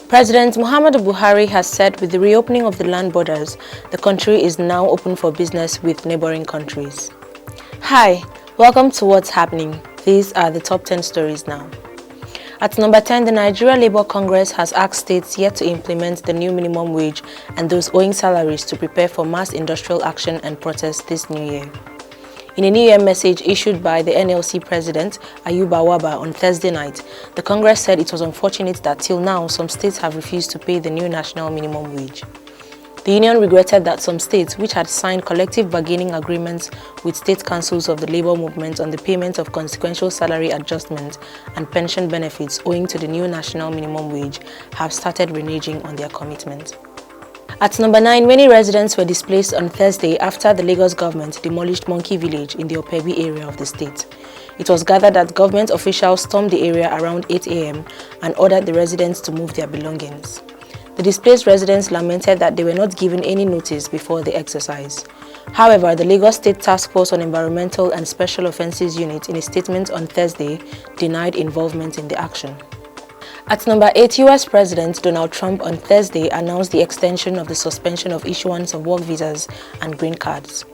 President Muhammadu Buhari has said with the reopening of the land borders, the country is now open for business with neighboring countries. Hi, welcome to What's Happening. These are the top 10 stories now. At number 10, the Nigeria Labour Congress has asked states yet to implement the new minimum wage and those owing salaries to prepare for mass industrial action and protest this new year. In a New Year message issued by the NLC President, Arewa, on Thursday night, the Congress said it was unfortunate that till now some states have refused to pay the new national minimum wage. The union regretted that some states, which had signed collective bargaining agreements with state councils of the labor movement on the payment of consequential salary adjustments and pension benefits owing to the new national minimum wage, have started reneging on their commitment. At number 9, many residents were displaced on Thursday after the Lagos government demolished Monkey Village in the Opebi area of the state. It was gathered that government officials stormed the area around 8 a.m. and ordered the residents to move their belongings. The displaced residents lamented that they were not given any notice before the exercise. However, the Lagos State Task Force on Environmental and Special Offences Unit, in a statement on Thursday, denied involvement in the action. At number 8, US President Donald Trump on Thursday announced the extension of the suspension of issuance of work visas and green cards.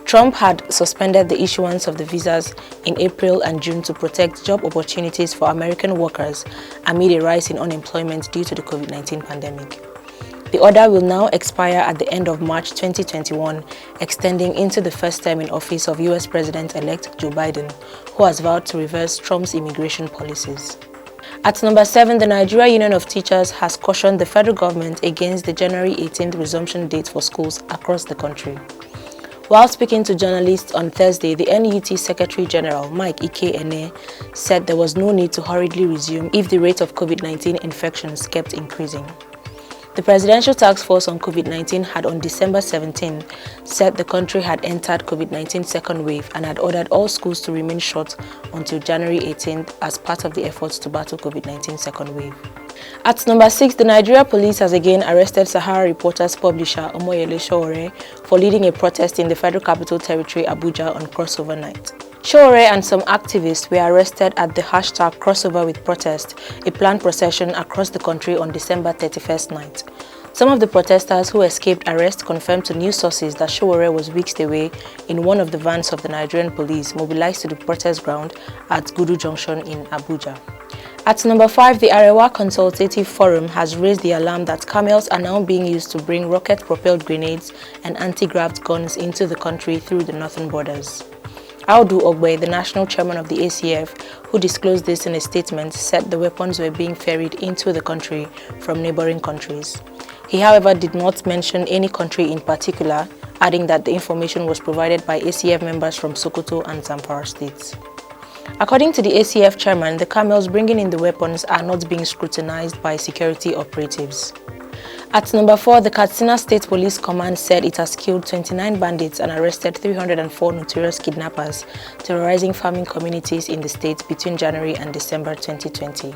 Trump had suspended the issuance of the visas in April and June to protect job opportunities for American workers amid a rise in unemployment due to the COVID-19 pandemic. The order will now expire at the end of March 2021, extending into the first term in office of US President-elect Joe Biden, who has vowed to reverse Trump's immigration policies. At number 7, the Nigerian Union of Teachers has cautioned the federal government against the January 18th resumption date for schools across the country. While speaking to journalists on Thursday, the NUT Secretary General Mike Ike said there was no need to hurriedly resume if the rate of COVID-19 infections kept increasing. The Presidential Task Force on COVID-19 had on December 17 said the country had entered COVID-19 second wave and had ordered all schools to remain shut until January 18th as part of the efforts to battle COVID-19 second wave. At number 6, the Nigeria police has again arrested Sahara Reporters publisher Omoyele Sowore for leading a protest in the Federal Capital Territory, Abuja, on crossover night. Sowore and some activists were arrested at the hashtag Crossover with Protest, a planned procession across the country on December 31st night. Some of the protesters who escaped arrest confirmed to news sources that Sowore was whisked away in one of the vans of the Nigerian police mobilized to the protest ground at Gudu Junction in Abuja. At number 5, the Arewa Consultative Forum has raised the alarm that camels are now being used to bring rocket-propelled grenades and anti-grav guns into the country through the northern borders. Audu Ogbe, the national chairman of the ACF, who disclosed this in a statement, said the weapons were being ferried into the country from neighboring countries. He, however, did not mention any country in particular, adding that the information was provided by ACF members from Sokoto and Zamfara states. According to the ACF chairman, the camels bringing in the weapons are not being scrutinized by security operatives. At number 4, the Katsina State Police Command said it has killed 29 bandits and arrested 304 notorious kidnappers terrorizing farming communities in the state between January and December 2020.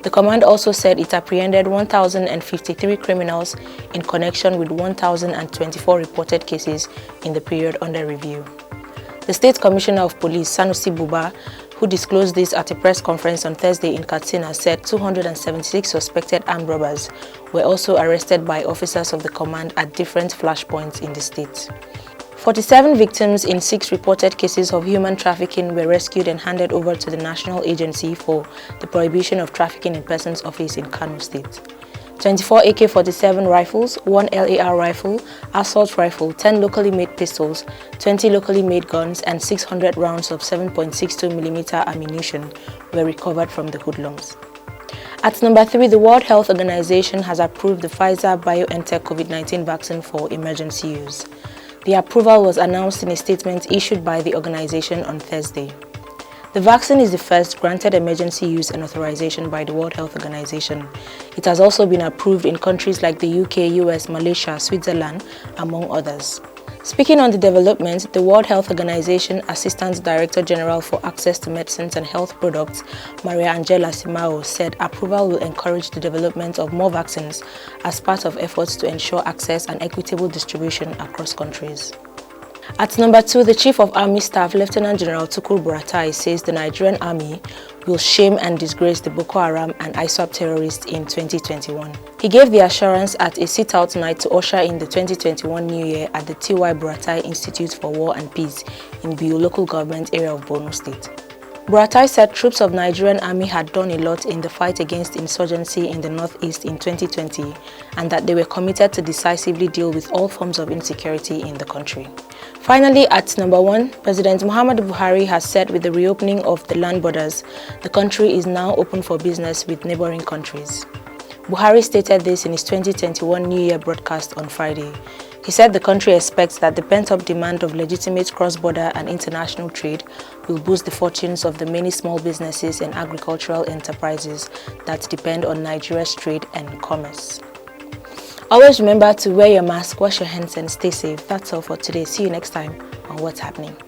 The command also said it apprehended 1,053 criminals in connection with 1,024 reported cases in the period under review. The State Commissioner of Police, Sanusi Buba, who disclosed this at a press conference on Thursday in Katsina, said 276 suspected armed robbers were also arrested by officers of the command at different flashpoints in the state. 47 victims in 6 reported cases of human trafficking were rescued and handed over to the National Agency for the Prohibition of Trafficking in Persons Office in Kano State. 24 AK-47 rifles, 1 LAR rifle, assault rifle, 10 locally made pistols, 20 locally made guns, and 600 rounds of 7.62mm ammunition were recovered from the hoodlums. At number 3, the World Health Organization has approved the Pfizer-BioNTech COVID-19 vaccine for emergency use. The approval was announced in a statement issued by the organization on Thursday. The vaccine is the first granted emergency use and authorization by the World Health Organization. It has also been approved in countries like the UK, US, Malaysia, Switzerland, among others. Speaking on the development, the World Health Organization Assistant Director General for Access to Medicines and Health Products, Maria Angela Simao, said approval will encourage the development of more vaccines as part of efforts to ensure access and equitable distribution across countries. At number 2, the Chief of Army Staff, Lieutenant General Tukur Buratai, says the Nigerian Army will shame and disgrace the Boko Haram and ISWAP terrorists in 2021. He gave the assurance at a sit-out night to usher in the 2021 New Year at the T.Y. Buratai Institute for War and Peace in Biu local government area of Borno State. Buratai said troops of Nigerian Army had done a lot in the fight against insurgency in the northeast in 2020 and that they were committed to decisively deal with all forms of insecurity in the country. Finally, at number 1, President Muhammadu Buhari has said with the reopening of the land borders, the country is now open for business with neighboring countries. Buhari stated this in his 2021 New Year broadcast on Friday. He said the country expects that the pent-up demand of legitimate cross-border and international trade will boost the fortunes of the many small businesses and agricultural enterprises that depend on Nigeria's trade and commerce. Always remember to wear your mask, wash your hands and stay safe. That's all for today. See you next time on What's Happening.